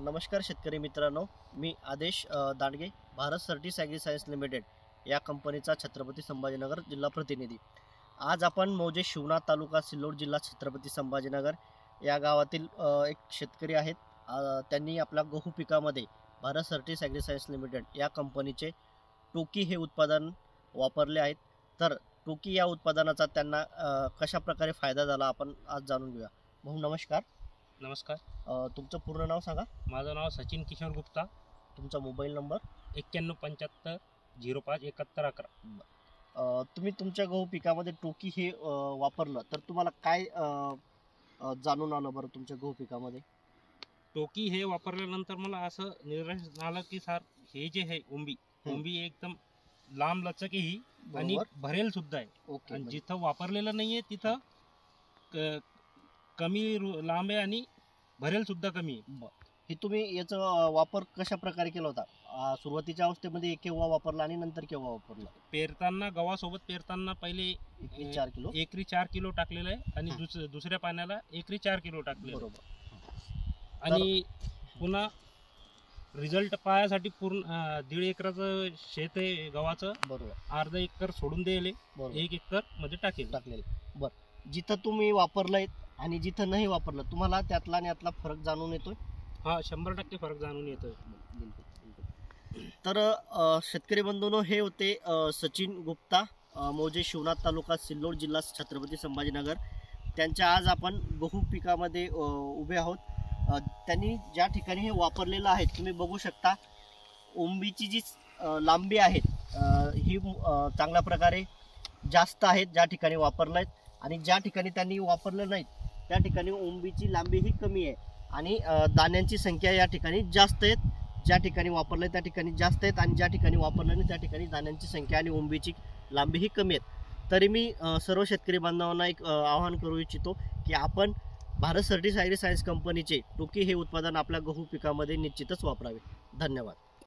नमस्कार शेतकरी मित्रांनो, मी Adesh Dandge, Bharat Certis agri science limited या कंपनीचा छत्रपती संभाजीनगर जिल्हा प्रतिनिधी। आज आपण मौजे शिवनाथ तालुका सिल्लोड जिल्हा छत्रपती संभाजीनगर या गावातील एक शेतकरी आहेत। त्यांनी आपल्या गहू पिकामध्ये Bharat Certis agri science limited या कंपनीचे टोकी हे उत्पादन वापरले आहेत। तर टोकी या उत्पादनाचा त्यांना कशा प्रकारे फायदा झाला आपण आज जाणून घेऊया। भाऊ नमस्कार। नमस्कार। तुमचं पूर्ण नाव सांगा। माझं नाव सचिन किशोर गुप्ता। तुमचा मोबाईल नंबर 9175 05 71 11। तुम्ही तुमच्या गहू पिकामध्ये टोकी हे वापरलं तर तुम्हाला काय जाणून आलं बरं तुमच्या गहू पिकामध्ये? टोकी हे वापरल्यानंतर मला असं निदर्शनास आलं की सर हे जे आहे ओंबी एकदम लांब लचक ही आणि भरेल सुद्धा आहे। आणि जिथं वापरलेलं नाहीये तिथं कमी लांब आहे आणि भरेल सुद्धा कमी आहे। हे तुम्ही याचा वापर कशा प्रकारे केला होता? सुरुवातीच्या अवस्थेमध्ये केव्हा वापरला आणि नंतर केव्हा वापरला? पेरताना गव्हासोबत पेरताना पहिले एकरी 4 किलो टाकलेलं आहे आणि दुसऱ्या पाण्याला एकरी 4 किलो टाकले बरोबर। आणि पुन्हा रिझल्ट पाहायसाठी पूर्ण 1.5 एकराचं शेत आहे गव्हाचं बरोबर, अर्धा एकर सोडून द्यायले 1 एकर मध्ये टाकलेलं बरं। जिथं तुम्ही वापरलंय आणि जिथं नाही वापरलं तुम्हाला त्यातला आणि यातला फरक जाणून येतोय? हा 100% फरक जाणून येतोय। तर शेतकरी बंधूंनो, हे होते सचिन गुप्ता, मौजे शिवनाथ तालुका सिल्लोड जिल्हा छत्रपती संभाजीनगर। त्यांच्या आज आपण गहू पिकामध्ये उभे आहोत। त्यांनी ज्या ठिकाणी हे वापरलेलं आहे तुम्ही बघू शकता, ओंबीची जी लांबी आहेत ही चांगल्या प्रकारे जास्त आहेत ज्या ठिकाणी वापरलं आणि ज्या ठिकाणी त्यांनी वापरलं नाही त्या ठिकाणी ओंबीची लांबी ही कमी आहे आणि दाण्यांची संख्या या ठिकाणी जास्त आहेत। ज्या ठिकाणी वापरलं त्या ठिकाणी जास्त आहेत आणि ज्या ठिकाणी वापरलं नाही त्या ठिकाणी दाण्यांची संख्या आणि ओंबीची लांबी ही कमी आहेत। तरी मी सर्व शेतकरी बांधवांना एक आवाहन करू इच्छितो की आपण भारत सर्टिस ॲग्री सायन्स कंपनीचे टोकी हे उत्पादन आपल्या गहू पिकामध्ये निश्चितच वापरावे। धन्यवाद।